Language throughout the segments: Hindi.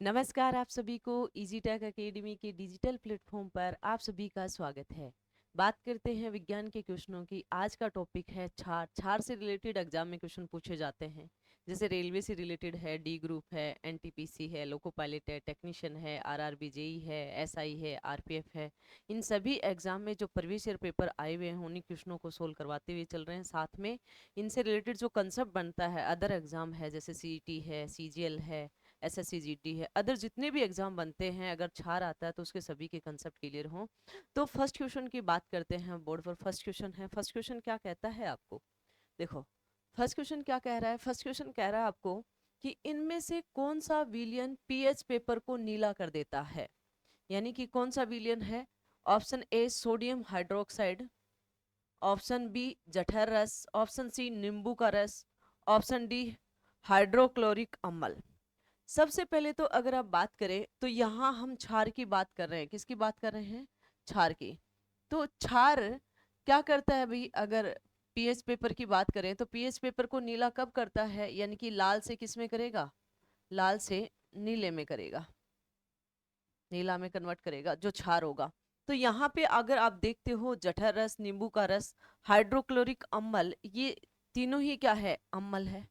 नमस्कार आप सभी को इजी टेक एकेडमी के डिजिटल प्लेटफॉर्म पर आप सभी का स्वागत है। बात करते हैं विज्ञान के क्वेश्चनों की। आज का टॉपिक है छार। छार से रिलेटेड एग्जाम में क्वेश्चन पूछे जाते हैं, जैसे रेलवे से रिलेटेड है, डी ग्रुप है, एनटीपीसी है, लोको पायलट है, टेक्नीशियन है, आरआरबी जेई है, एसआई है, आरपीएफ है। इन सभी एग्जाम में जो प्रीवियस ईयर पेपर आए हुए हैं उन्हीं क्वेश्चनों को सोल्व करवाते हुए चल रहे हैं। साथ में इनसे रिलेटेड जो कंसेप्ट बनता है अदर एग्जाम है, जैसे सीईटी है, सीजीएल है, एसएससीजीटी है, अदर जितने भी एग्जाम बनते हैं, अगर छार आता है तो उसके सभी के कंसेप्ट क्लियर हों। तो फर्स्ट क्वेश्चन की बात करते हैं। बोर्ड पर फर्स्ट क्वेश्चन है। फर्स्ट क्वेश्चन क्या कहता है आपको, देखो फर्स्ट क्वेश्चन क्या कह रहा है। फर्स्ट क्वेश्चन कह रहा है आपको कि इनमें से कौन सा विलियन पीएच पेपर को नीला कर देता है। यानी कि कौन सा विलियन है। Option A sodium hydroxide, option B जठर रस, ऑप्शन सी नींबू का रस, ऑप्शन डी हाइड्रोक्लोरिक अम्ल। सबसे पहले तो अगर आप बात करें तो यहाँ हम क्षार की बात कर रहे हैं। किसकी बात कर रहे हैं, क्षार की। तो क्षार क्या करता है भाई, अगर पीएच पेपर की बात करें तो पीएच पेपर को नीला कब करता है, यानी कि लाल से किस में करेगा, लाल से नीले में करेगा, नीला में कन्वर्ट करेगा जो क्षार होगा। तो यहाँ पे अगर आप देखते हो जठर रस, नींबू का रस, हाइड्रोक्लोरिक अम्ल, ये तीनों ही क्या है, अम्ल है।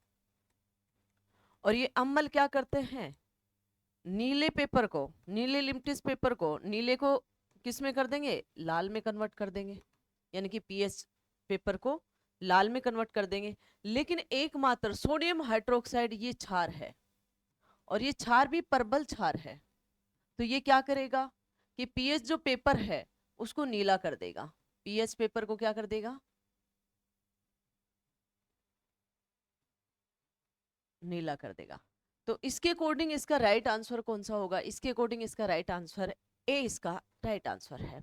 और ये अम्ल क्या करते हैं, नीले पेपर को, नीले लिम्टिस पेपर को, नीले को किस में कर देंगे, लाल में कन्वर्ट कर देंगे, यानी कि पीएच पेपर को लाल में कन्वर्ट कर देंगे। लेकिन एकमात्र सोडियम हाइड्रोक्साइड ये क्षार है, और ये क्षार भी प्रबल क्षार है। तो ये क्या करेगा कि पीएच जो पेपर है उसको नीला कर देगा। पीएच पेपर को क्या कर देगा, नीला कर देगा। तो इसके अकॉर्डिंग इसका राइट आंसर कौन सा होगा, इसके अकॉर्डिंग इसका राइट आंसर ए, इसका राइट आंसर है।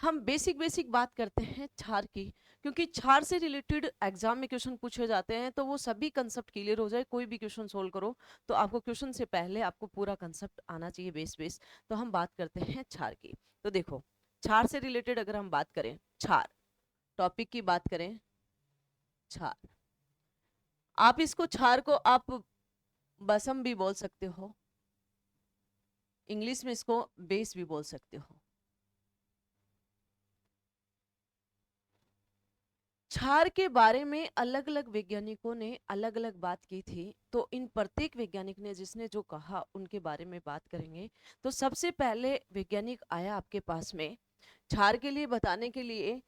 हम बेसिक बेसिक बात करते हैं क्षार की, क्योंकि क्षार से रिलेटेड एग्जाम में क्वेश्चन पूछे जाते हैं, तो वो सभी कंसेप्ट क्लियर हो जाए। कोई भी क्वेश्चन सोल्व करो तो आपको क्वेश्चन से पहले आपको पूरा कंसेप्ट आना चाहिए, बेस बेस। तो हम बात करते हैं क्षार की। तो देखो क्षार से रिलेटेड अगर हम बात करें, क्षार टॉपिक की बात करें, क्षार, आप इसको क्षार को आप बसम भी बोल सकते हो, इंग्लिश में इसको बेस भी बोल सकते हो। क्षार के बारे में अलग अलग वैज्ञानिकों ने अलग अलग बात की थी। तो इन प्रत्येक वैज्ञानिक ने जिसने जो कहा उनके बारे में बात करेंगे। तो सबसे पहले वैज्ञानिक आया आपके पास में क्षार के लिए बताने के लिए,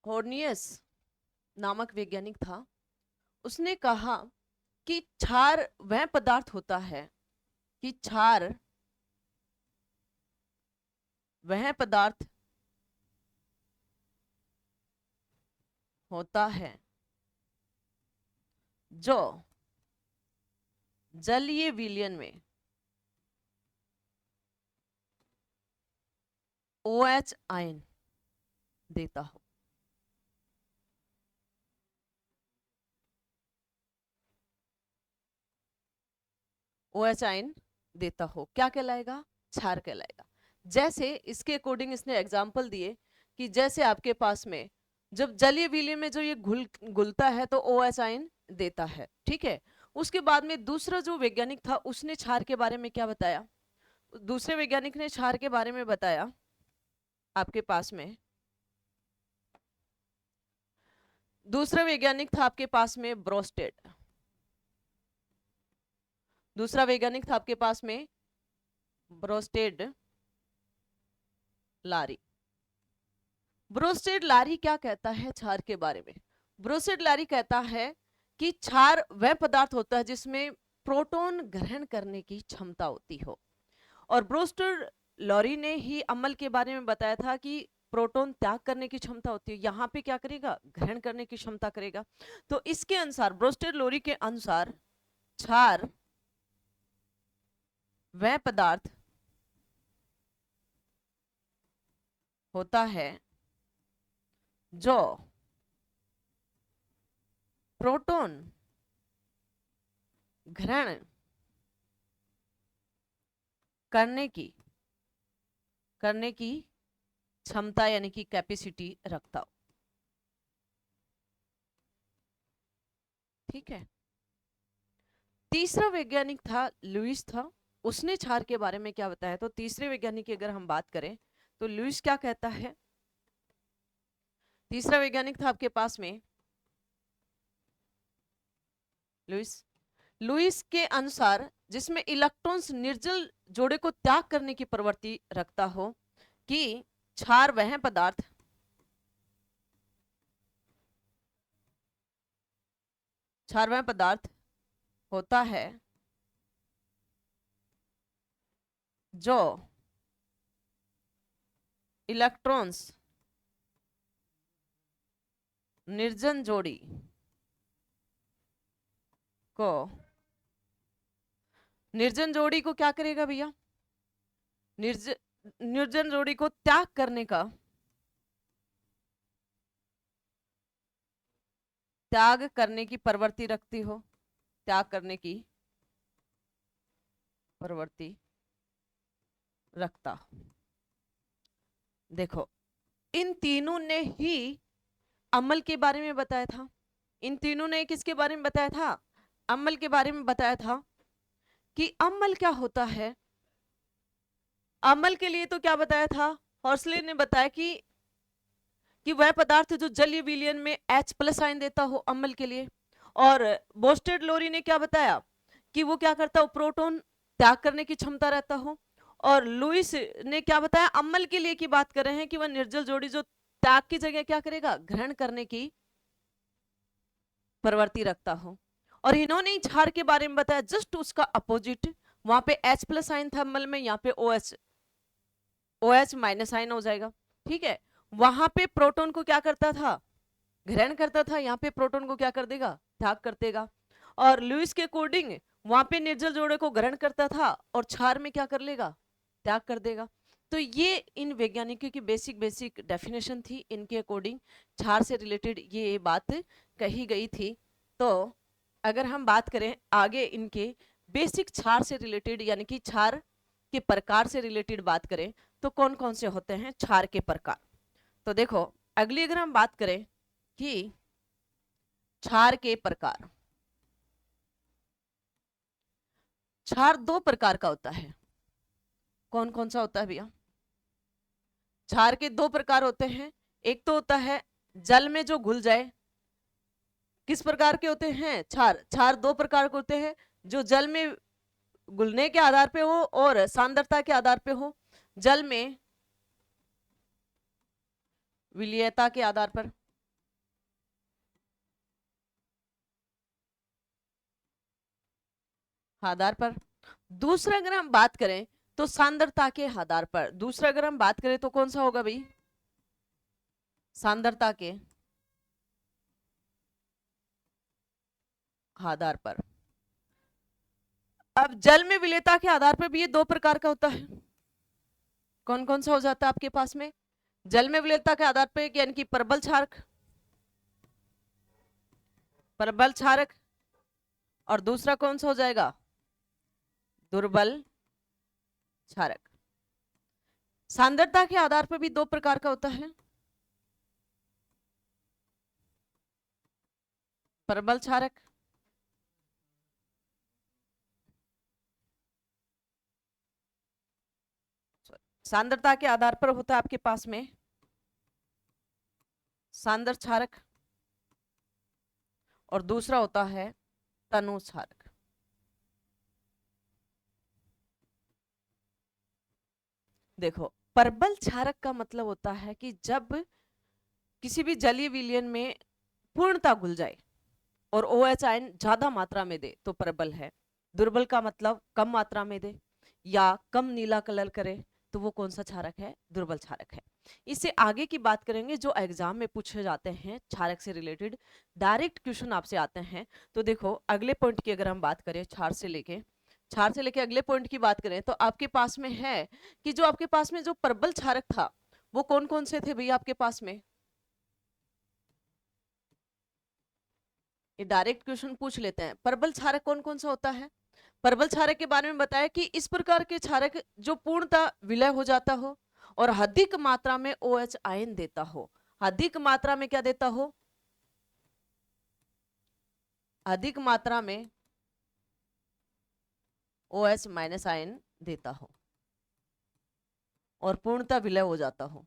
हॉर्नियस नामक वैज्ञानिक था। उसने कहा कि क्षार वह पदार्थ होता है, कि क्षार वह पदार्थ होता है जो जलीय विलयन में OH आयन देता हो। OH आयन देता हो क्या कहलाएगा, क्षार कहलाएगा। जैसे इसके अकॉर्डिंग इसने एग्जाम्पल दिए कि जैसे आपके पास में जब जलीय विलयन में जो ये घुलता है तो OH आयन देता है, ठीक है। उसके बाद में दूसरा जो वैज्ञानिक था उसने क्षार के बारे में क्या बताया, दूसरे वैज्ञानिक ने क्षार के बारे में बताया आपके पास में, दूसरा वैज्ञानिक था आपके पास में ब्रोस्टेड, दूसरा वैज्ञानिक था आपके पास में ब्रोस्टेड लारी। ब्रोस्टेड लारी क्या कहता है क्षार के बारे में, ब्रोस्टेड लारी कहता है कि क्षार वह पदार्थ होता है जिसमें प्रोटॉन ग्रहण करने की क्षमता होती हो। और ब्रोस्टेड लॉरी ने ही अम्ल के बारे में बताया था कि प्रोटॉन त्याग करने की क्षमता होती है, यहाँ पे क्या करेगा, ग्रहण करने की क्षमता करेगा। तो इसके अनुसार, ब्रोस्टेड लोरी के अनुसार, क्षार वह पदार्थ होता है जो प्रोटॉन ग्रहण करने की क्षमता यानी कि कैपेसिटी रखता हो। ठीक है। तीसरा वैज्ञानिक था लुईस था, उसने क्षार के बारे में क्या बताया? तो तीसरे वैज्ञानिक की अगर हम बात करें तो लुईस क्या कहता है? तीसरा वैज्ञानिक था आपके पास में लुईस। लुईस के अनुसार जिसमें इलेक्ट्रॉन्स निर्जल जोड़े को त्याग करने की प्रवृत्ति रखता हो, कि क्षार वह पदार्थ क्षार वह पदार्थ होता है जो इलेक्ट्रॉन्स निर्जन जोड़ी को निर्जन जोड़ी को क्या करेगा भैया? निर्जन जोड़ी को त्याग करने का त्याग करने की प्रवृत्ति रखती हो, त्याग करने की प्रवृत्ति रखता। देखो, इन तीनों ने ही अम्ल के बारे में बताया था। इन तीनों ने किसके बारे में बताया था? अम्ल के बारे में बताया था कि अम्ल क्या होता है। अम्ल के लिए तो क्या बताया था? हॉर्सले ने बताया कि वह पदार्थ जो जलीय विलयन में H+ आयन देता हो अम्ल के लिए। और बोस्टेड लोरी ने क्या बताया? कि वो क्या करता हो? प्रोटॉन त्याग करने की क्षमता रहता हो। और लुईस ने क्या बताया? अम्ल के लिए की बात कर रहे हैं कि वह निर्जल जोड़ी जो त्याग की जगह क्या करेगा? ग्रहण करने की प्रवृत्ति रखता हो। और इन्होंने क्षार के बारे में बताया जस्ट उसका अपोजिट। वहां पे H+ आयन था अम्ल में, यहाँ पे OH- आयन हो जाएगा। ठीक है, वहां पे प्रोटॉन को क्या करता था? ग्रहण करता था। यहाँ पे प्रोटॉन को क्या कर देगा? त्याग कर देगा। और लुईस के अकॉर्डिंग वहां पे निर्जल जोड़े को ग्रहण करता था और क्षार में क्या कर लेगा? त्याग कर देगा। तो ये इन वैज्ञानिकों की बेसिक डेफिनेशन थी। इनके अकॉर्डिंग क्षार से रिलेटेड ये बात कही गई थी। तो अगर हम बात करें आगे इनके बेसिक क्षार से रिलेटेड यानी कि क्षार के प्रकार से रिलेटेड बात करें तो कौन कौन से होते हैं क्षार के प्रकार? तो देखो, अगली अगर हम बात करें कि क्षार के प्रकार, क्षार दो प्रकार का होता है। कौन कौन सा होता है भैया? क्षार के दो प्रकार होते हैं। एक तो होता है जल में जो घुल जाए। किस प्रकार के होते हैं क्षार? क्षार दो प्रकार के होते हैं, जो जल में घुलने के आधार पे हो और सांद्रता के आधार पे हो। जल में विलीयता के आधार पर। दूसरा अगर हम बात करें तो सांद्रता के आधार पर। दूसरा अगर हम बात करें तो कौन सा होगा भाई? सांद्रता के आधार पर। अब जल में विलेयता के आधार पर भी ये दो प्रकार का होता है। कौन कौन सा हो जाता है आपके पास में? जल में विलेयता के आधार पर यानी कि प्रबल क्षारक, प्रबल क्षारक। और दूसरा कौन सा हो जाएगा? दुर्बल क्षारक। सांद्रता के आधार पर भी दो प्रकार का होता है, प्रबल क्षारक सांद्रता के आधार पर होता है आपके पास में सांद्र क्षारक, और दूसरा होता है तनु क्षारक। देखो, प्रबल क्षारक का मतलब होता है कि जब किसी भी जलीय विलयन में पूर्णता घुल जाए और OH आयन ज्यादा मात्रा में दे तो प्रबल है। दुर्बल का मतलब कम मात्रा में दे या कम नीला कलर करे तो वो कौन सा क्षारक है? दुर्बल क्षारक है। इससे आगे की बात करेंगे जो एग्जाम में पूछे जाते हैं क्षारक से रिलेटेड, डायरेक्ट क्वेश्चन आपसे आते हैं। तो देखो, अगले पॉइंट की अगर हम बात करें क्षार से लेके अगले पॉइंट की बात करें तो आपके पास में है कि जो आपके पास में जो प्रबल क्षारक था वो कौन कौन से थे भैया आपके पास में? ये डायरेक्ट क्वेश्चन पूछ लेते हैं। प्रबल क्षारक कौन कौन सा होता है? प्रबल क्षारक के बारे में बताया कि इस प्रकार के क्षारक जो पूर्णतः विलय हो जाता हो और अधिक मात्रा में OH आयन देता हो। अधिक मात्रा में क्या देता हो? अधिक मात्रा में OH माइनस आयन देता हो और पूर्णतः विलय हो जाता हो।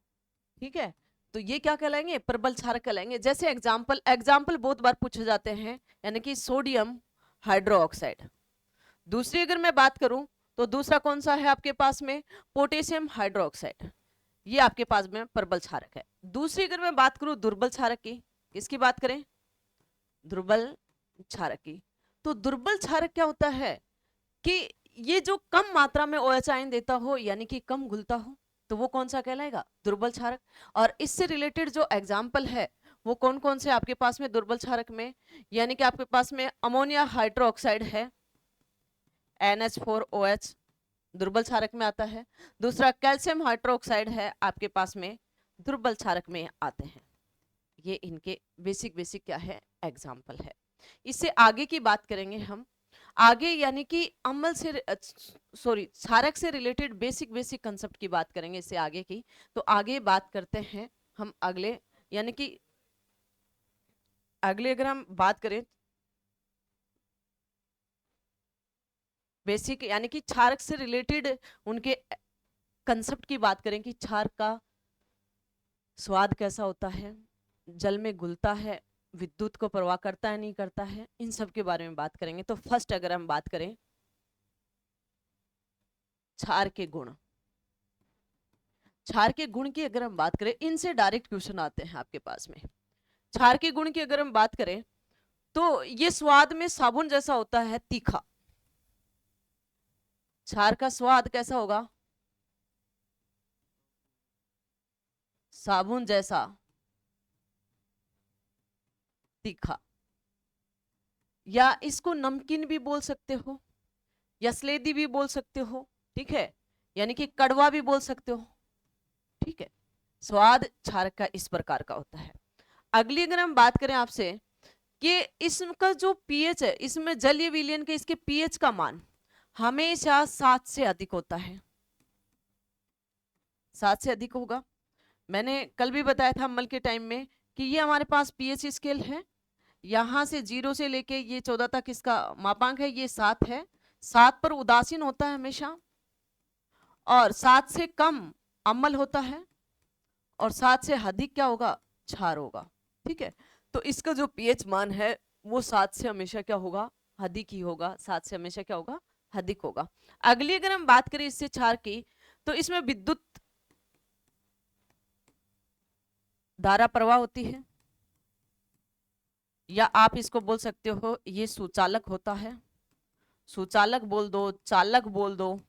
ठीक है, तो ये क्या कहलाएंगे, प्रबल क्षारक कहलाएंगे। जैसे एग्जाम्पल एग्जाम्पल बहुत बार पूछे जाते हैं, यानी कि सोडियम हाइड्रोक्साइड। दूसरी अगर मैं बात करूं तो दूसरा कौन सा है आपके पास में, पोटेशियम हाइड्रोक्साइड, ये आपके पास में प्रबल क्षारक है। दूसरी अगर मैं बात करूं दुर्बल क्षारक की, किसकी बात करें, दुर्बल क्षारक की, तो दुर्बल क्षारक क्या होता है कि ये जो कम मात्रा में OH आयन देता हो, यानी कि कम घुलता हो, तो वो कौन सा कहलाएगा, दुर्बल क्षारक। और इससे रिलेटेड जो एग्जाम्पल है वो कौन कौन से आपके पास में दुर्बल क्षारक में, यानी कि आपके पास में अमोनिया हाइड्रोक्साइड है, NH4OH दुर्बल क्षारक में आता है। दूसरा कैल्शियम हाइड्रोक्साइड है, आपके पास में दुर्बल क्षारक में आते हैं। ये इनके बेसिक बेसिक क्या है, एग्जाम्पल है। इससे आगे की बात करेंगे हम, आगे यानी कि अम्ल से सॉरी क्षारक से रिलेटेड बेसिक बेसिक कंसेप्ट की बात करेंगे इससे आगे की। तो आगे बात करते हैं हम अगले, यानी कि अगले अगर हम बात करें बेसिक, यानी कि क्षारक से रिलेटेड उनके कंसेप्ट की बात करें कि क्षार का स्वाद कैसा होता है, जल में घुलता है, विद्युत को प्रवाह करता है नहीं करता है, इन सब के बारे में बात करेंगे। तो फर्स्ट अगर हम बात करें क्षार के गुण, क्षार के गुण की अगर हम बात करें, इनसे डायरेक्ट क्वेश्चन आते हैं आपके पास में। क्षार के गुण की अगर हम बात करें तो ये स्वाद में साबुन जैसा होता है, तीखा। क्षार का स्वाद कैसा होगा, साबुन जैसा तीखा, या इसको नमकीन भी बोल सकते हो, या स्लेदी भी बोल सकते हो, ठीक है, यानी कि कड़वा भी बोल सकते हो। ठीक है, स्वाद क्षारक का इस प्रकार का होता है। अगली अगर हम बात करें आपसे कि इसका जो पीएच है, इसमें जलीय विलयन के इसके पीएच का मान हमेशा 7 से अधिक होता है, 7 से अधिक होगा। मैंने कल भी बताया था अम्ल के टाइम में कि ये हमारे पास पीएच स्केल है, यहां से 0 से लेके ये 14 तक इसका मापांक है, ये 7 है, 7 पर उदासीन होता है हमेशा, और 7 से कम अम्ल होता है, और 7 से अधिक क्या होगा, क्षार होगा। ठीक है, तो इसका जो पीएच मान है वो 7 से हमेशा क्या होगा, अधिक ही होगा, 7 से हमेशा क्या होगा, अधिक होगा। अगली अगर हम बात करें इससे क्षार की, तो इसमें विद्युत धारा प्रवाह होती है, या आप इसको बोल सकते हो ये सुचालक होता है, सुचालक बोल दो, चालक बोल दो,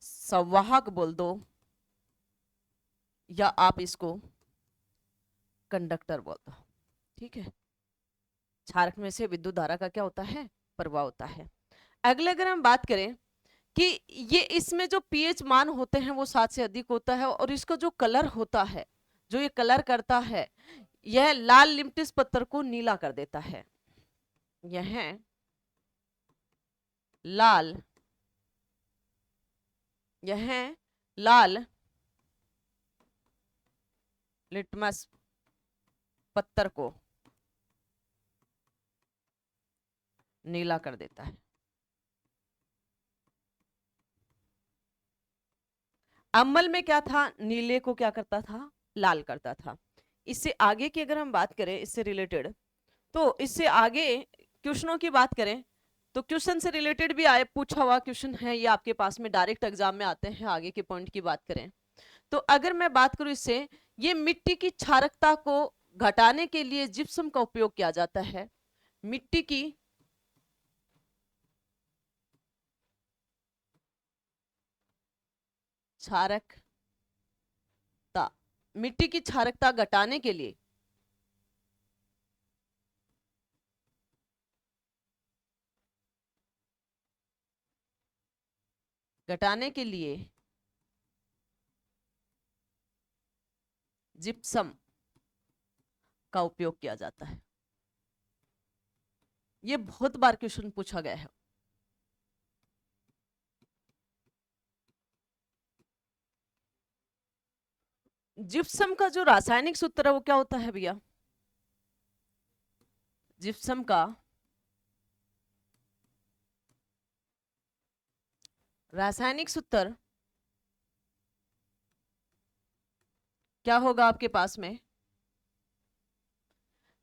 संवाहक बोल दो, या आप इसको कंडक्टर बोल दो। ठीक है, क्षारक में से विद्युत धारा का क्या होता है, प्रवाह होता है। अगले अगर हम बात करें कि ये इसमें जो पीएच मान होते हैं वो 7 से अधिक होता है, और इसका जो कलर होता है, जो ये कलर करता है, यह लाल लिप्टिस पत्थर को नीला कर देता है। यह लाल, यह लाल लिटमस पत्थर को नीला कर देता है। अम्ल में क्या था, नीले को क्या करता था, लाल करता था। इससे आगे की अगर हम बात करें इससे रिलेटेड, तो इससे आगे क्वेश्चनों की बात करें तो क्वेश्चन से रिलेटेड भी आए, पूछा हुआ क्वेश्चन है ये आपके पास में, डायरेक्ट एग्जाम में आते हैं। आगे के पॉइंट की बात करें तो अगर मैं बात करूं इससे, ये मिट्टी की क्षारकता को घटाने के लिए जिप्सम का उपयोग किया जाता है। मिट्टी की क्षारकता, मिट्टी की क्षारकता घटाने के लिए जिप्सम का उपयोग किया जाता है। ये बहुत बार क्वेश्चन पूछा गया है। जिप्सम का जो रासायनिक सूत्र है वो क्या होता है भैया, जिप्सम का रासायनिक सूत्र क्या होगा आपके पास में?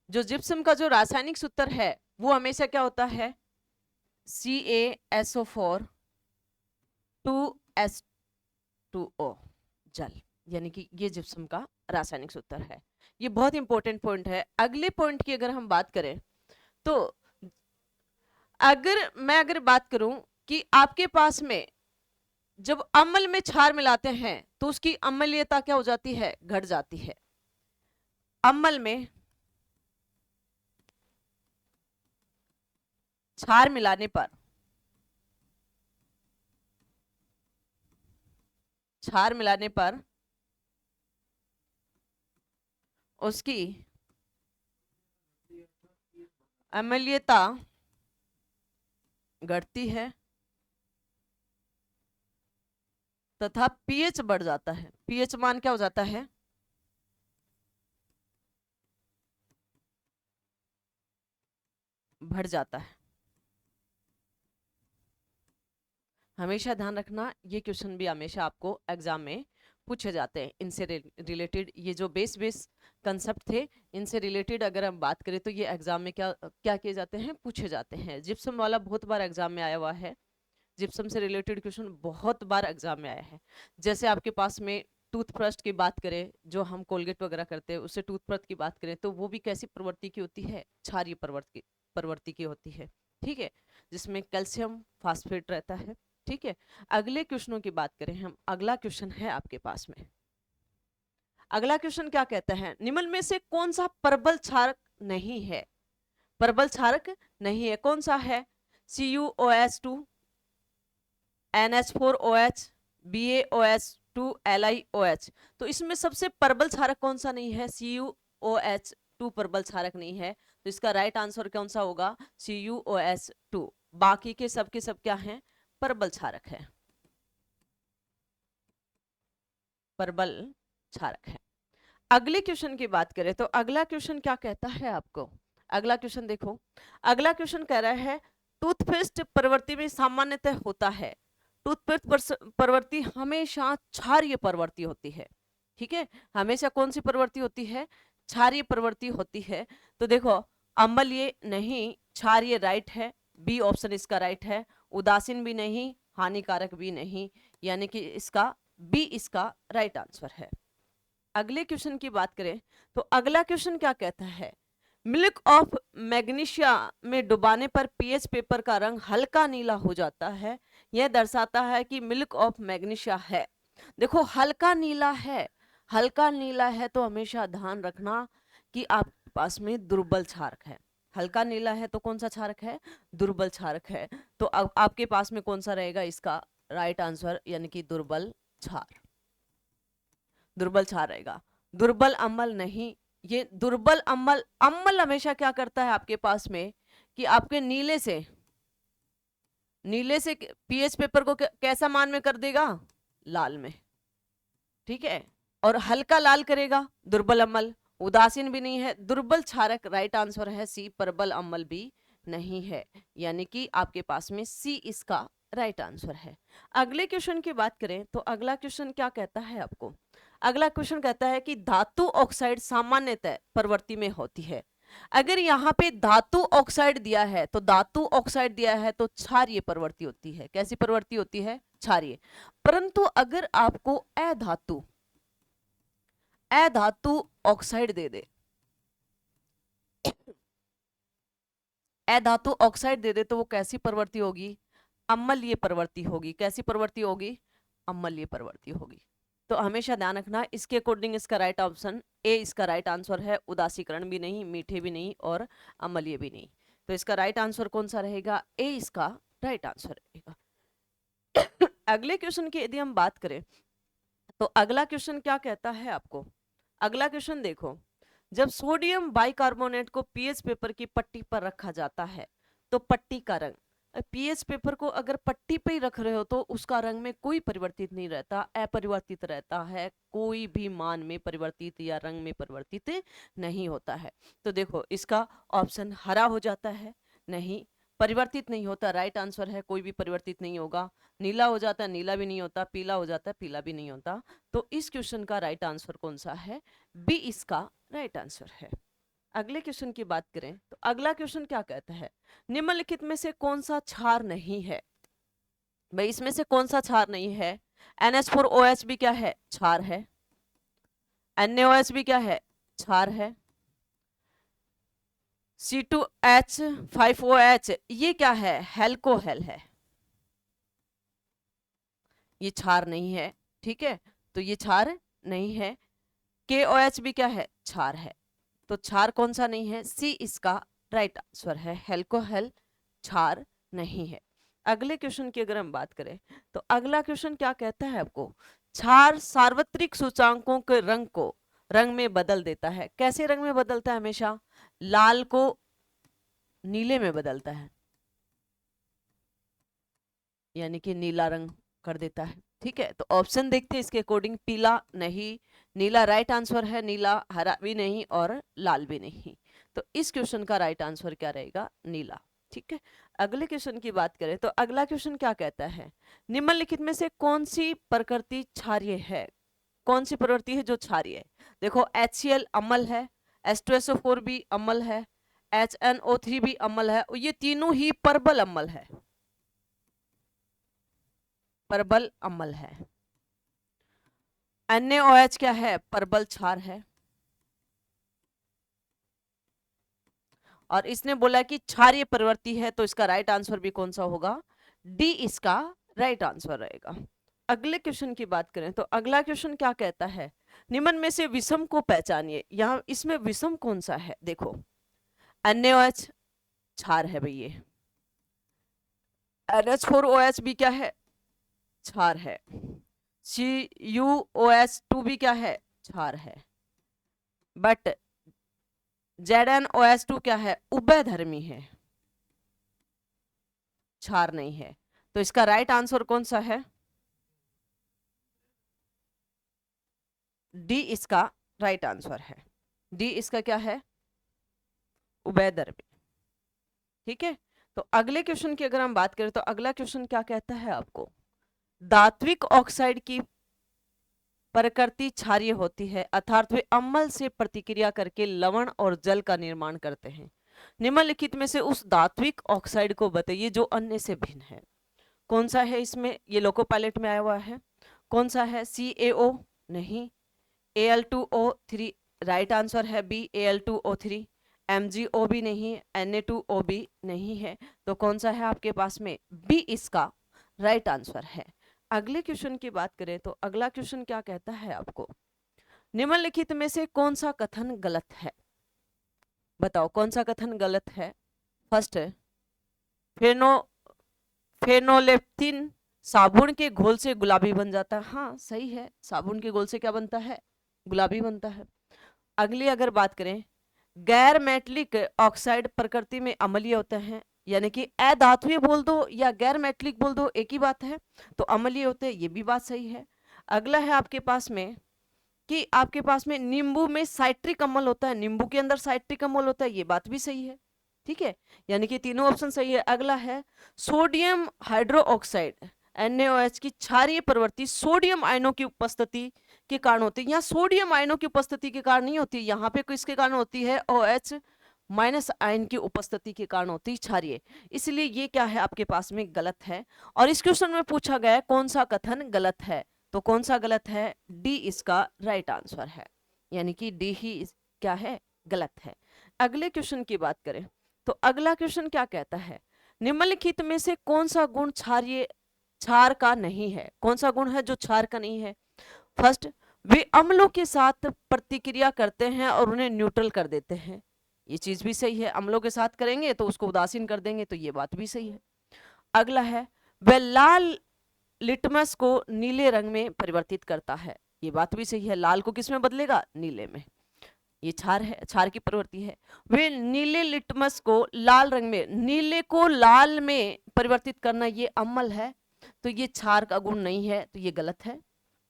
जो जिप्सम का जो रासायनिक सूत्र है वो हमेशा क्या होता है? CaSO4 2S2O जल, यानी कि ये जिप्सम का रासायनिक सूत्र है। ये बहुत इंपॉर्टेंट पॉइंट है। अगले पॉइंट की अगर हम बात करें तो अगर बात करूं कि आपके पास में जब अम्ल में क्षार मिलाते हैं तो उसकी अम्लीयता क्या हो जाती है? घट जाती है। अम्ल में क्षार मिलाने पर उसकी अम्लीयता घटती है तथा पीएच बढ़ जाता है। पीएच मान क्या हो जाता है? बढ़ जाता है। हमेशा ध्यान रखना, ये क्वेश्चन भी हमेशा आपको एग्जाम में पूछे जाते हैं। इनसे रिलेटेड ये जो बेस कंसेप्ट थे, इनसे रिलेटेड अगर हम बात करें तो ये एग्जाम में क्या क्या किए जाते हैं? पूछे जाते हैं। जिप्सम वाला बहुत बार एग्जाम में आया हुआ है। जिप्सम से रिलेटेड क्वेश्चन बहुत बार एग्जाम में आया है। जैसे आपके पास में टूथब्रश की बात करें, जो हम कोलगेट वगैरह करते हैं, उससे टूथब्रश की बात करें तो वो भी कैसी प्रवृत्ति की होती है? क्षारीय प्रवृत्ति की होती है। ठीक है, जिसमें कैल्शियम फास्फेट रहता है। ठीक है, अगले क्वेश्चनों की बात करें हम। अगला क्वेश्चन है आपके पास में, अगला क्वेश्चन क्या कहता है? निम्न में से कौन सा प्रबल क्षारक नहीं है? प्रबल क्षारक नहीं है, कौन सा है? CuOH2, NH4OH, BaOH2, LiOH। तो इसमें सबसे प्रबल क्षारक कौन सा नहीं है? CuOH2 प्रबल क्षारक नहीं है। तो इसका राइट आंसर कौन सा होगा? CuOH2। बाकी के सब क्या हैं? प्रबल क्षारक है, प्रबल क्षारक है। अगले क्वेश्चन की बात करें तो अगला क्वेश्चन क्या कहता है आपको? अगला क्वेश्चन देखो, अगला क्वेश्चन कह रहा है टूथपेस्ट प्रवृत्ति में सामान्यतः होता है। टूथपेस्ट प्रवृत्ति हमेशा क्षारीय प्रवृत्ति होती है। ठीक है, हमेशा कौन सी प्रवृत्ति होती है? क्षारीय प्रवृत्ति होती है। तो देखो, अम्लीय नहीं, क्षारीय राइट है। बी ऑप्शन इसका राइट है। उदासीन भी नहीं, हानिकारक भी नहीं, यानी कि इसका बी इसका राइट आंसर है। अगले क्वेश्चन की बात करें तो अगला क्वेश्चन क्या कहता है? मिल्क ऑफ मैग्नीशिया में डुबाने पर पीएच पेपर का रंग हल्का नीला हो जाता है। यह दर्शाता है कि मिल्क ऑफ मैग्नीशिया है। देखो, हल्का नीला है, हल्का नीला है तो हमेशा ध्यान रखना कि आपके पास में दुर्बल क्षारक है। हल्का नीला है तो कौन सा क्षारक है? दुर्बल क्षारक है। तो अब आपके पास में कौन सा रहेगा इसका राइट आंसर, यानी कि दुर्बल क्षार, दुर्बल क्षार रहेगा। दुर्बल अम्ल नहीं, ये दुर्बल अम्ल, अम्ल हमेशा क्या करता है आपके पास में कि आपके नीले से पीएच पेपर को कैसा मान में कर देगा? लाल में। ठीक है, और हल्का लाल करेगा दुर्बल अम्ल। उदासीन भी नहीं है, दुर्बल क्षारक राइट आंसर है सी। प्रबल अम्ल भी नहीं है, यानी कि आपके पास में सी इसका राइट आंसर है। अगले क्वेश्चन की बात करें तो अगला क्वेश्चन क्या कहता है आपको? अगला क्वेश्चन कहता है कि धातु ऑक्साइड सामान्यतः प्रवृत्ति में होती है। अगर यहाँ पे धातु ऑक्साइड दिया है तो धातु ऑक्साइड दिया है तो क्षारीय प्रवृत्ति होती है। कैसी प्रवृत्ति होती है? क्षारीय। परंतु अगर आपको अधातु ऑक्साइड दे दे, अधातु ऑक्साइड दे दे तो वो कैसी प्रवृत्ति होगी? अम्लीय प्रवृत्ति होगी। कैसी प्रवृत्ति होगी? अम्लीय प्रवृत्ति होगी। तो हमेशा ध्यान रखना, इसके अकॉर्डिंग इसका राइट ऑप्शन ए इसका राइट आंसर है। उदासीकरण भी नहीं, मीठे भी नहीं और अम्लीय भी नहीं। तो इसका राइट आंसर कौन सा रहेगा? ए इसका राइट आंसर रहेगा। अगले क्वेश्चन की यदि हम बात करें तो अगला क्वेश्चन क्या कहता है आपको? अगला क्वेश्चन देखो, जब सोडियम बाइकार्बोनेट को पीएच पेपर की पट्टी पर रखा जाता है तो पट्टी का रंग पीएच पेपर को अगर पट्टी पे ही रख रहे हो तो उसका रंग में कोई परिवर्तित नहीं रहता, अपरिवर्तित रहता है, कोई भी मान में परिवर्तित या रंग में परिवर्तित नहीं होता है। तो देखो इसका ऑप्शन हरा हो जाता है, नहीं परिवर्तित नहीं होता, राइट आंसर है, कोई भी परिवर्तित नहीं होगा। नीला हो जाता है, नीला भी नहीं होता, पीला हो जाता है, पीला भी नहीं होता। तो इस क्वेश्चन का राइट आंसर कौन सा है? बी इसका राइट आंसर है। अगले क्वेश्चन की बात करें तो अगला क्वेश्चन क्या कहता है, निम्नलिखित में से कौन सा क्षार नहीं है? भाई इसमें से कौन सा क्षार नहीं है? NH4OH भी क्या है? क्षार है। NaOH भी क्या है? क्षार है। C2H5OH ये क्या है? हेल्कोहेल है, ये क्षार नहीं है, ठीक है, तो ये क्षार नहीं है। KOH भी क्या है? क्षार है। तो क्षार कौन सा नहीं है? सी इसका राइट आंसर है, हेल्कोहेल क्षार नहीं है। अगले क्वेश्चन की अगर हम बात करें तो अगला क्वेश्चन क्या कहता है आपको, क्षार सार्वत्रिक सूचांकों के रंग में बदल देता है। कैसे रंग में बदलता है? हमेशा लाल को नीले में बदलता है, यानी कि नीला रंग कर देता है, ठीक है। तो ऑप्शन देखते हैं इसके अकॉर्डिंग, पीला नहीं, नीला राइट आंसर है, नीला हरा भी नहीं और लाल भी नहीं। तो इस क्वेश्चन का राइट आंसर क्या रहेगा? नीला, ठीक है। अगले क्वेश्चन की बात करें तो अगला क्वेश्चन क्या कहता है, निम्नलिखित में से कौन सी प्रकृति क्षारीय है? कौन सी प्रवृत्ति है जो क्षारीय है? देखो HCl अम्ल है, H2SO4 भी अम्ल है, HNO3 भी अम्ल है, और ये तीनों ही परबल अम्ल है, परबल अम्ल है। NaOH क्या है? परबल क्षार है। और इसने बोला कि क्षारीय प्रवृत्ति है, तो इसका राइट आंसर भी कौन सा होगा? डी इसका राइट आंसर रहेगा। अगले क्वेश्चन की बात करें तो अगला क्वेश्चन क्या कहता है, निम्न में से विषम को पहचानिए। यहाँ इसमें विषम कौन सा है? देखो NaOH क्षार है भाई, ये NH4OH भी क्या है? क्षार है। CuOH2 भी क्या है? क्षार है। बट ZnOH2 क्या है? उभयधर्मी है, क्षार नहीं है। तो इसका राइट आंसर कौन सा है? डी इसका राइट आंसर है। डी इसका क्या है? उभयधर्मी, ठीक है। तो अगले क्वेश्चन की अगर हम बात करें तो अगला क्वेश्चन क्या कहता है आपको, धात्विक ऑक्साइड की प्रकृति क्षारीय होती है, अर्थात वे अम्ल से प्रतिक्रिया करके लवण और जल का निर्माण करते हैं। निम्नलिखित में से उस धात्विक ऑक्साइड को बताइए जो अन्य से भिन्न है। कौन सा है इसमें? ये लोको पायलट में आया हुआ है। कौन सा है? CaO नहीं, Al2O3 राइट आंसर है बी, Al2O3। MgO भी नहीं, Na2O भी नहीं है। तो कौन सा है आपके पास में? बी इसका राइट आंसर है। अगले क्वेश्चन की बात करें तो अगला क्वेश्चन क्या कहता है आपको, निम्नलिखित में से कौन सा कथन गलत है? बताओ कौन सा कथन गलत है? फर्स्ट है फेनोलेप्थिन साबुन के घोल से गुलाबी बन जाता है। हाँ सही है, साबुन के घोल से क्या बनता है? गुलाबी बनता है। अगली अगर बात करें, गैर मेटलिक ऑक्साइड प्रकृति में अम्लीय होते हैं, यानी कि अधात्वीय बोल दो या गैर मेटलिक बोल दो एक ही बात है, तो अम्लीय होते हैं, ये भी बात सही है। अगला है आपके पास में कि आपके पास में नींबू में साइट्रिक अम्ल होता है, नींबू के अंदर साइट्रिक अम्ल होता है, ये बात भी सही है, ठीक है, यानी कि तीनों ऑप्शन सही है। अगला है सोडियम हाइड्रोक्साइड NaOH की क्षारीय प्रवृत्ति सोडियम आयनों की उपस्थिति के कारण होती है। यहाँ सोडियम आयनों की उपस्थिति के कारण नहीं होती, यहाँ पे किसके कारण होती है? OH माइनस आयन की उपस्थिति के कारण होती है क्षारीय, इसलिए ये क्या है आपके पास में? गलत है। और इस क्वेश्चन में पूछा गया है कौन सा कथन गलत है, तो कौन सा गलत है? डी इसका राइट आंसर है, यानी कि डी ही क्या है? गलत है। अगले क्वेश्चन की बात करें तो अगला क्वेश्चन क्या कहता है, निम्नलिखित में से कौन सा गुण क्षार का नहीं है? कौन सा गुण है जो क्षार का नहीं है? फर्स्ट, वे अम्लों के साथ प्रतिक्रिया करते हैं और उन्हें न्यूट्रल कर देते हैं, ये चीज भी सही है। अम्लों के साथ करेंगे तो उसको उदासीन कर देंगे, तो ये बात भी सही है। अगला है वह लाल लिटमस को नीले रंग में परिवर्तित करता है, ये बात भी सही है। लाल को किस में बदलेगा? नीले में, ये क्षार है, क्षार की प्रवृत्ति है। वे नीले लिटमस को लाल रंग में, नीले को लाल में परिवर्तित करना, ये अम्ल है, तो ये क्षार का गुण नहीं है, तो ये गलत है।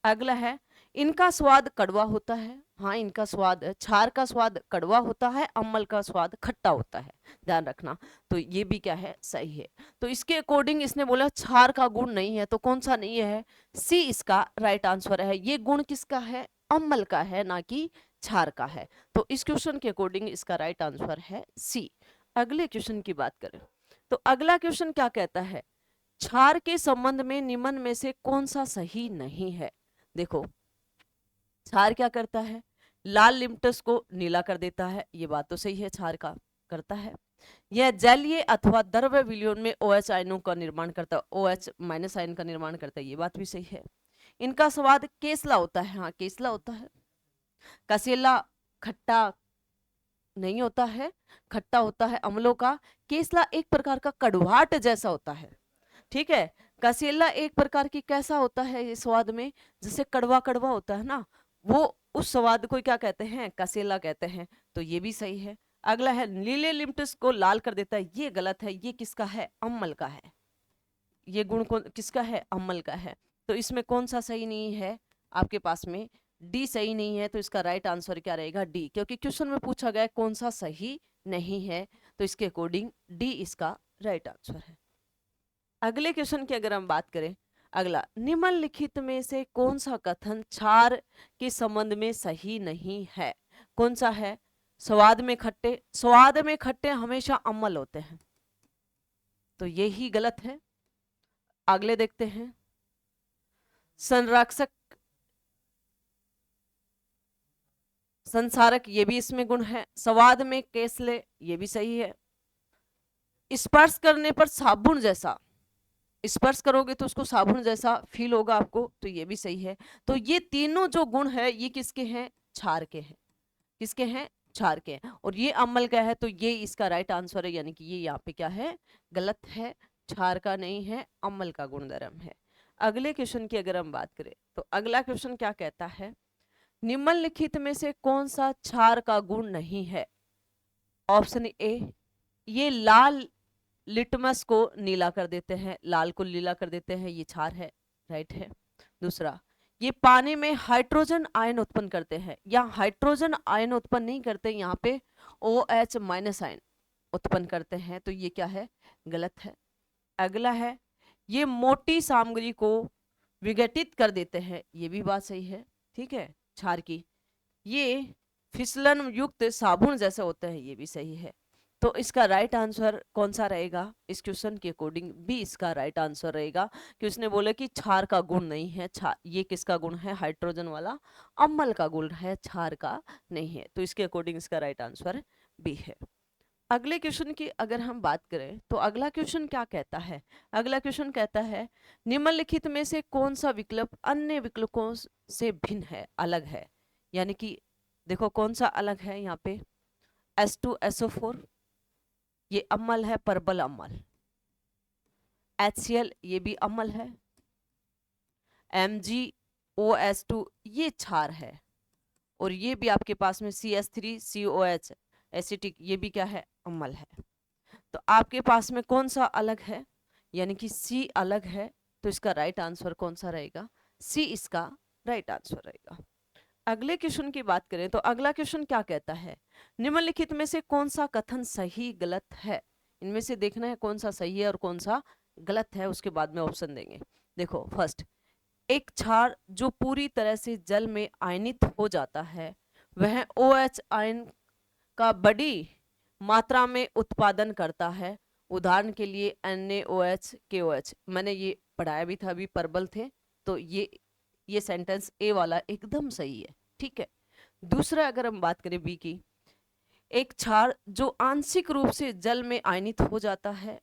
अगला है इनका स्वाद कड़वा होता है। हाँ, इनका स्वाद, क्षार का स्वाद कड़वा होता है, अम्ल का स्वाद खट्टा होता है, ध्यान रखना। तो ये भी क्या है, सही है। तो इसके अकॉर्डिंग इसने बोला क्षार का गुण नहीं है, तो कौन सा नहीं है, सी इसका राइट आंसर है। ये गुण किसका है, अम्ल का है, ना कि क्षार का है। तो इस क्वेश्चन के अकॉर्डिंग इसका राइट आंसर है सी। अगले क्वेश्चन की बात करें तो अगला क्वेश्चन क्या कहता है, क्षार के संबंध में निम्न में से कौन सा सही नहीं है। देखो, क्षार क्या करता है, लाल लिम्टस को नीला कर देता है, ये बात तो सही है, क्षार का करता है। यह जलीय अथवा द्रव विलयन में OH आयनों का निर्माण करता है, OH माइनस आयन का निर्माण करता है, ये बात भी सही है। इनका स्वाद केसला होता है, हाँ केसला होता है। कसेला खट्टा नहीं होता है, खट्टा होता है अम्लों का। केसला एक प्रकार का कड़वाहट जैसा होता है, ठीक है। कसेला एक प्रकार की कैसा होता है, ये स्वाद में जैसे कड़वा कड़वा होता है ना, वो उस स्वाद को क्या कहते हैं, कसेला कहते हैं, तो ये भी सही है। अगला है नीले लिम्टस को लाल कर देता है, ये गलत है, ये किसका है, अम्ल का है। ये गुण किसका है, अम्ल का है। तो इसमें कौन सा सही नहीं है आपके पास में, डी सही नहीं है। तो इसका राइट आंसर क्या रहेगा, डी, क्योंकि क्वेश्चन में पूछा गया कौन सा सही नहीं है, तो इसके अकॉर्डिंग डी इसका राइट आंसर है। अगले क्वेश्चन की अगर हम बात करें, अगला निम्नलिखित में से कौन सा कथन क्षार के संबंध में सही नहीं है। कौन सा है, स्वाद में खट्टे, स्वाद में खट्टे हमेशा अम्ल होते हैं, तो यही गलत है। अगले देखते हैं, संरक्षक संसारक, ये भी इसमें गुण है। स्वाद में केसले, ये भी सही है। स्पर्श करने पर साबुन जैसा, स्पर्श करोगे तो उसको साबुन जैसा फील होगा आपको, तो ये भी सही है। तो ये तीनों जो गुण है ये किसके हैं, क्षार के हैं। किसके हैं, क्षार के हैं। और ये अम्ल का है, तो ये इसका राइट आंसर है, यानी कि ये यहाँ पे क्या है, गलत है, क्षार का नहीं है, अम्ल का गुणधर्म है। अगले क्वेश्चन की अगर हम बात करें तो अगला क्वेश्चन क्या कहता है, निम्नलिखित में से कौन सा क्षार का गुण नहीं है। ऑप्शन ए, ये लाल लिटमस को नीला कर देते हैं, लाल को नीला कर देते हैं, ये क्षार है, राइट है। दूसरा, ये पानी में हाइड्रोजन आयन उत्पन्न करते हैं, या हाइड्रोजन आयन उत्पन्न नहीं करते, यहाँ पे OH माइनस आयन उत्पन्न करते हैं, तो ये क्या है, गलत है। अगला है, ये मोटी सामग्री को विघटित कर देते हैं, ये भी बात सही है, ठीक है, क्षार की। ये फिसलन युक्त साबुन जैसे होते हैं, ये भी सही है। तो इसका राइट आंसर कौन सा रहेगा, इस क्वेश्चन के अकॉर्डिंग बी इसका राइट आंसर रहेगा, कि उसने बोला कि क्षार का गुण नहीं है। ये किसका गुण है, हाइड्रोजन वाला, अम्ल का गुण है, क्षार का नहीं है। तो इसके अकॉर्डिंग इसका राइट आंसर बी है। अगले क्वेश्चन की अगर हम बात करें तो अगला क्वेश्चन क्या कहता है, अगला क्वेश्चन कहता है निम्नलिखित में से कौन सा विकल्प अन्य विकल्पों से भिन्न है, अलग है। यानी कि देखो कौन सा अलग है, यहाँ पे H2SO4 ये अम्ल है, परबल अम्ल। HCl ये भी अम्ल है। MgOH2 ये क्षार है। और ये भी आपके पास में CH3COH एसिटिक, ये भी क्या है, अम्ल है। तो आपके पास में कौन सा अलग है, यानी कि C अलग है, तो इसका राइट आंसर कौन सा रहेगा, C इसका राइट आंसर रहेगा। अगले क्वेश्चन की बात करें तो अगला क्वेश्चन क्या कहता है, निम्नलिखित में से कौन सा कथन सही गलत है। इनमें से देखना है कौन सा सही है और कौन सा गलत है, उसके बाद में ऑप्शन देंगे। देखो, फर्स्ट, एक क्षार जो पूरी तरह से जल में आयनित हो जाता है वह OH आयन का बड़ी मात्रा में उत्पादन करता है। उदाहरण के लिए NaOH KOH, मैंने ये पढ़ाया भी था, अभी परबल थे, तो ये सेंटेंस ए वाला एकदम सही है, ठीक है। दूसरा अगर हम बात करें बी की, एक क्षार जो आंशिक रूप से जल में आयनित हो जाता है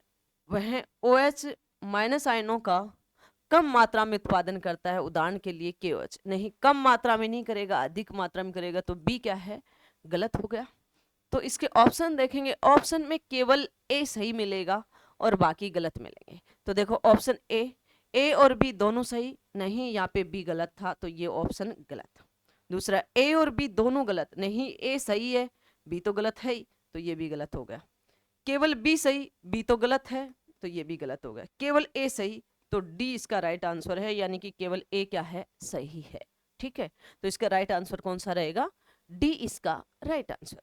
वह OH माइनस आयनों का कम मात्रा में उत्पादन करता है। उदाहरण के लिए KOH, नहीं कम मात्रा में नहीं करेगा, अधिक मात्रा में करेगा, तो बी क्या है, गलत हो गया। तो इसके ऑप्शन देखेंगे, ऑप्शन में केवल ए सही मिलेगा और बाकी गलत मिलेंगे। तो देखो ऑप्शन ए और बी दोनों सही नहीं, यहाँ पे बी गलत था, तो ये ऑप्शन गलत। दूसरा, ए और बी दोनों गलत नहीं, ए सही है, बी तो गलत है ही, तो ये भी गलत हो गया। केवल बी सही, बी तो गलत है, तो ये भी गलत हो गया। केवल ए सही, तो डी इसका राइट आंसर है, यानी कि केवल ए क्या है, सही है। ठीक है, तो इसका राइट आंसर कौन सा रहेगा, डी इसका राइट आंसर।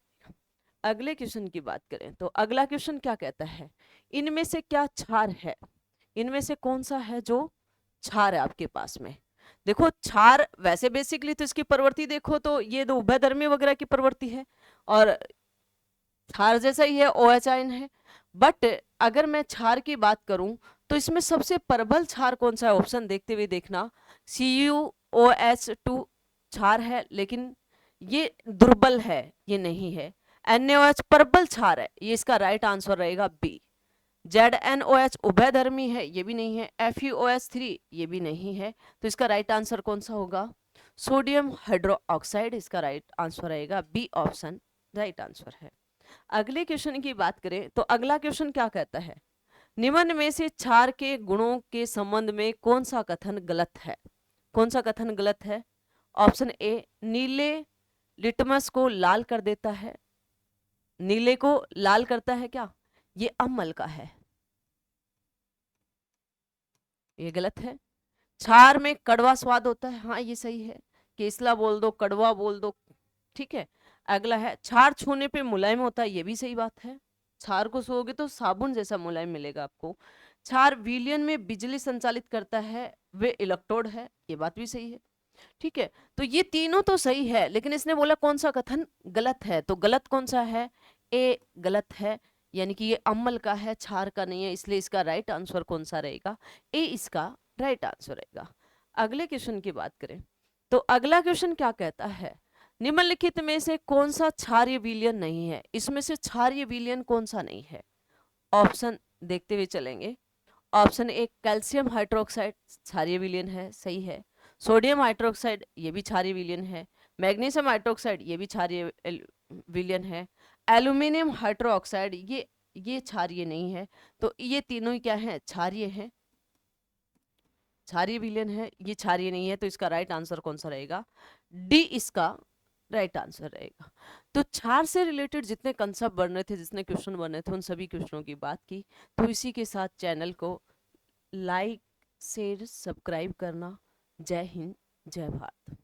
अगले क्वेश्चन की बात करें तो अगला क्वेश्चन क्या कहता है, इनमें से क्या क्षार है, इनमें से कौन सा है जो क्षार है आपके पास में। देखो क्षार वैसे बेसिकली तो इसकी प्रवृत्ति देखो तो ये दो उभयधर्मी वगैरह की प्रवृत्ति है और क्षार जैसा ही है, OH आयन है। बट अगर मैं क्षार की बात करूं तो इसमें सबसे प्रबल क्षार कौन सा है, ऑप्शन देखते हुए देखना। CuOH2 क्षार है, लेकिन ये दुर्बल है, ये नहीं है। NaOH प्रबल क्षार है, ये इसका राइट आंसर रहेगा बी। ZnOH उभयधर्मी है, ये भी नहीं है। FeOH3 ये भी नहीं है, तो इसका राइट आंसर कौन सा होगा, सोडियम हाइड्रोक्साइड, इसका राइट आंसर रहेगा बी ऑप्शन राइट आंसर है। अगले क्वेश्चन की बात करें तो अगला क्वेश्चन क्या कहता है, निम्न में से क्षार के गुणों के संबंध में कौन सा कथन गलत है, कौन सा कथन गलत है। ऑप्शन ए, नीले लिटमस को लाल कर देता है, नीले को लाल करता है क्या, ये अम्ल का है, ये गलत है। क्षार में कड़वा स्वाद होता है, हाँ ये सही है, केसला बोल दो, कड़वा बोल दो, ठीक है। अगला है क्षार छूने पे मुलायम होता है, ये भी सही बात है, क्षार को छूओगे तो साबुन जैसा मुलायम मिलेगा आपको। क्षार विलयन में बिजली संचालित करता है, वे इलेक्ट्रोड है, ये बात भी सही है। ठीक है, तो ये तीनों तो सही है, लेकिन इसने बोला कौन सा कथन गलत है, तो गलत कौन सा है, ए गलत है, यानी कि ये अम्ल का है, क्षार का नहीं है, इसलिए इसका राइट आंसर कौन सा रहेगा, ए इसका राइट आंसर रहेगा। अगले क्वेश्चन की बात करें तो अगला क्वेश्चन क्या कहता है, निम्नलिखित में से कौन सा क्षारीय विलयन नहीं है, इसमें से क्षारीय विलयन कौन सा नहीं है। ऑप्शन देखते हुए चलेंगे। ऑप्शन ए, कैल्शियम हाइड्रोक्साइड क्षारीय विलयन है, सही है। सोडियम हाइड्रोक्साइड ये भी क्षारीय विलयन है। मैग्नीशियम हाइड्रोक्साइड ये भी क्षारीय विलयन है। एल्यूमिनियम हाइड्रोक्साइड ये क्षारीय नहीं है, तो ये तीनों ही क्या है, क्षारीय है, क्षारीय विलयन है, ये क्षारीय नहीं है, तो इसका राइट आंसर कौन सा रहेगा, डी इसका राइट आंसर रहेगा। तो क्षार से रिलेटेड जितने कंसेप्ट बन रहे थे, जितने क्वेश्चन बन रहे थे, उन सभी क्वेश्चनों की बात की। तो इसी के साथ चैनल को लाइक शेयर सब्सक्राइब करना। जय हिंद, जय भारत।